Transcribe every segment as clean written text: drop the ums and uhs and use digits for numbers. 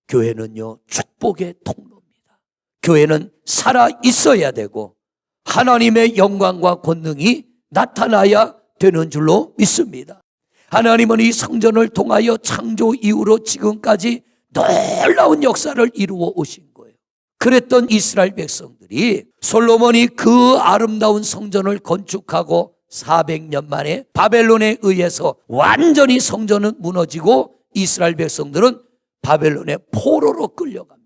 교회는요, 축복의 통로입니다. 교회는 살아 있어야 되고 하나님의 영광과 권능이 나타나야 되는 줄로 믿습니다. 하나님은 이 성전을 통하여 창조 이후로 지금까지 놀라운 역사를 이루어 오신 거예요. 그랬던 이스라엘 백성들이 솔로몬이 그 아름다운 성전을 건축하고 400년 만에 바벨론에 의해서 완전히 성전은 무너지고 이스라엘 백성들은 바벨론의 포로로 끌려갑니다.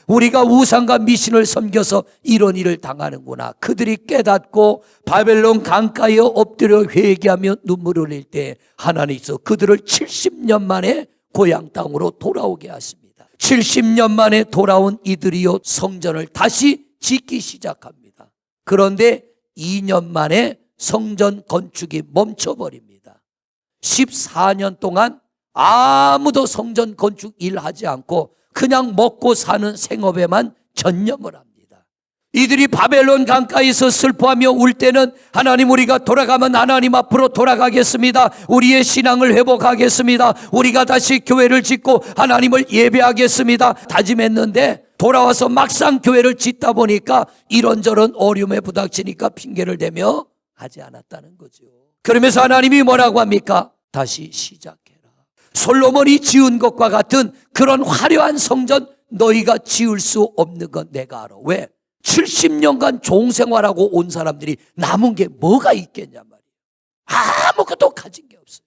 우리가 우상과 미신을 섬겨서 이런 일을 당하는구나. 그들이 깨닫고 바벨론 강가에 엎드려 회개하며 눈물을 흘릴 때 하나님께서 그들을 70년 만에 고향 땅으로 돌아오게 하십니다. 70년 만에 돌아온 이들이요, 성전을 다시 짓기 시작합니다. 그런데 2년 만에 성전 건축이 멈춰버립니다. 14년 동안 아무도 성전 건축 일하지 않고 그냥 먹고 사는 생업에만 전념을 합니다. 이들이 바벨론 강가에서 슬퍼하며 울 때는 하나님, 우리가 돌아가면 하나님 앞으로 돌아가겠습니다. 우리의 신앙을 회복하겠습니다. 우리가 다시 교회를 짓고 하나님을 예배하겠습니다. 다짐했는데 돌아와서 막상 교회를 짓다 보니까 이런저런 어려움에 부닥치니까 핑계를 대며 하지 않았다는 거죠. 그러면서 하나님이 뭐라고 합니까? 다시 시작해라. 솔로몬이 지은 것과 같은 그런 화려한 성전 너희가 지을 수 없는 건 내가 알아. 왜? 70년간 종생활하고 온 사람들이 남은 게 뭐가 있겠냐 말이에요. 아무것도 가진 게 없어요.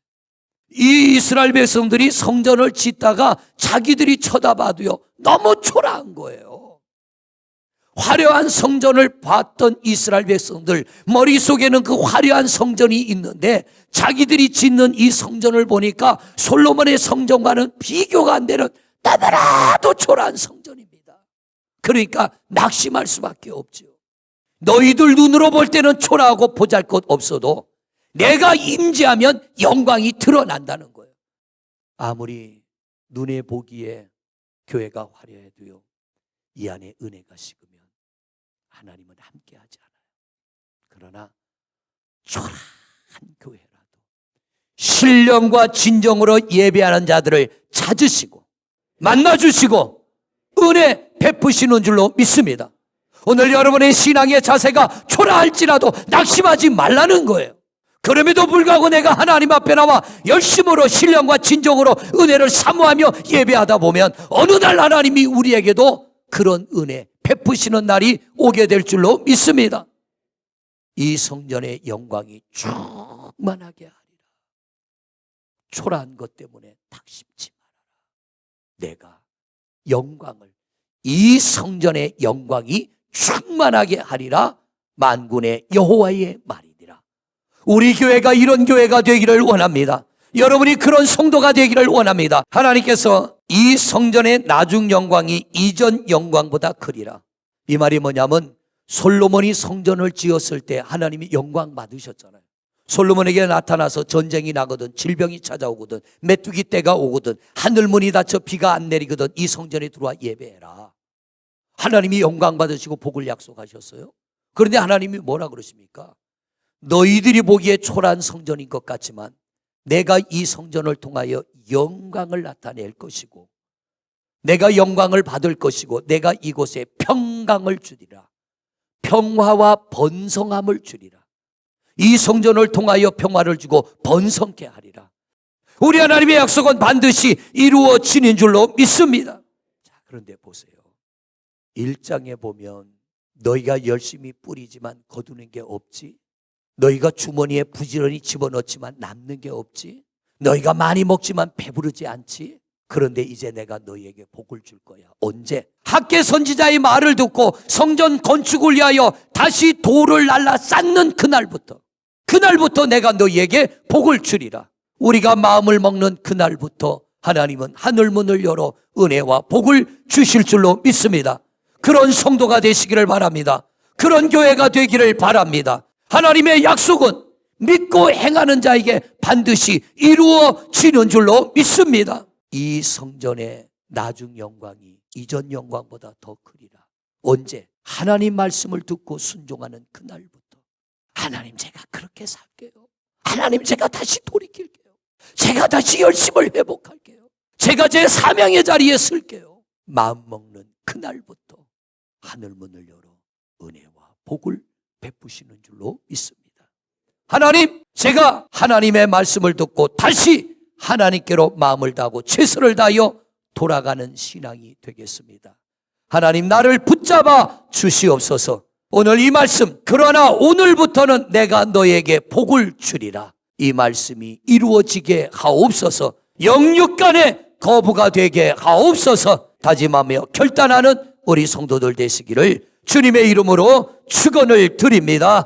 이 이스라엘 백성들이 성전을 짓다가 자기들이 쳐다봐도요, 너무 초라한 거예요. 화려한 성전을 봤던 이스라엘 백성들 머릿속에는 그 화려한 성전이 있는데 자기들이 짓는 이 성전을 보니까 솔로몬의 성전과는 비교가 안 되는 너무나도 초라한 성전입니다. 그러니까 낙심할 수밖에 없죠. 너희들 눈으로 볼 때는 초라하고 보잘것 없어도 내가 임재하면 영광이 드러난다는 거예요. 아무리 눈에 보기에 교회가 화려해도요, 이 안에 은혜가 식으면 하나님은 함께하지 않아요. 그러나 초라한 교회라도 신령과 진정으로 예배하는 자들을 찾으시고 만나주시고 은혜 베푸시는 줄로 믿습니다. 오늘 여러분의 신앙의 자세가 초라할지라도 낙심하지 말라는 거예요. 그럼에도 불구하고 내가 하나님 앞에 나와 열심으로 신령과 진정으로 은혜를 사모하며 예배하다 보면 어느 날 하나님이 우리에게도 그런 은혜 베푸시는 날이 오게 될 줄로 믿습니다. 이 성전의 영광이 충만하게 하리라. 초라한 것 때문에 낙심치 말아라. 내가 영광을, 이 성전의 영광이 충만하게 하리라. 만군의 여호와의 말이니라. 우리 교회가 이런 교회가 되기를 원합니다. 여러분이 그런 성도가 되기를 원합니다. 하나님께서 이 성전의 나중 영광이 이전 영광보다 크리라. 이 말이 뭐냐면 솔로몬이 성전을 지었을 때 하나님이 영광 받으셨잖아요. 솔로몬에게 나타나서 전쟁이 나거든, 질병이 찾아오거든, 메뚜기 때가 오거든, 하늘문이 닫혀 비가 안 내리거든 이 성전에 들어와 예배해라. 하나님이 영광 받으시고 복을 약속하셨어요. 그런데 하나님이 뭐라 그러십니까? 너희들이 보기에 초라한 성전인 것 같지만 내가 이 성전을 통하여 영광을 나타낼 것이고 내가 영광을 받을 것이고 내가 이곳에 평강을 주리라. 평화와 번성함을 주리라. 이 성전을 통하여 평화를 주고 번성케 하리라. 우리 하나님의 약속은 반드시 이루어지는 줄로 믿습니다. 자, 그런데 보세요. 1장에 보면 너희가 열심히 뿌리지만 거두는 게 없지. 너희가 주머니에 부지런히 집어넣지만 남는 게 없지. 너희가 많이 먹지만 배부르지 않지. 그런데 이제 내가 너희에게 복을 줄 거야. 언제? 학개 선지자의 말을 듣고 성전 건축을 위하여 다시 돌을 날라 쌓는 그날부터 내가 너희에게 복을 주리라. 우리가 마음을 먹는 그날부터 하나님은 하늘문을 열어 은혜와 복을 주실 줄로 믿습니다. 그런 성도가 되시기를 바랍니다. 그런 교회가 되기를 바랍니다. 하나님의 약속은 믿고 행하는 자에게 반드시 이루어지는 줄로 믿습니다. 이 성전의 나중 영광이 이전 영광보다 더 크리라. 언제? 하나님 말씀을 듣고 순종하는 그날부터. 하나님, 제가 그렇게 살게요. 하나님, 제가 다시 돌이킬게요. 제가 다시 열심을 회복할게요. 제가 제 사명의 자리에 쓸게요. 마음먹는 그날부터 하늘문을 열어 은혜와 복을 베푸시는 줄로 믿습니다. 하나님, 제가 하나님의 말씀을 듣고 다시 하나님께로 마음을 다하고 최선을 다하여 돌아가는 신앙이 되겠습니다. 하나님, 나를 붙잡아 주시옵소서. 오늘 이 말씀, 그러나 오늘부터는 내가 너에게 복을 주리라, 이 말씀이 이루어지게 하옵소서. 영육간의 거부가 되게 하옵소서. 다짐하며 결단하는 우리 성도들 되시기를 주님의 이름으로 축원을 드립니다.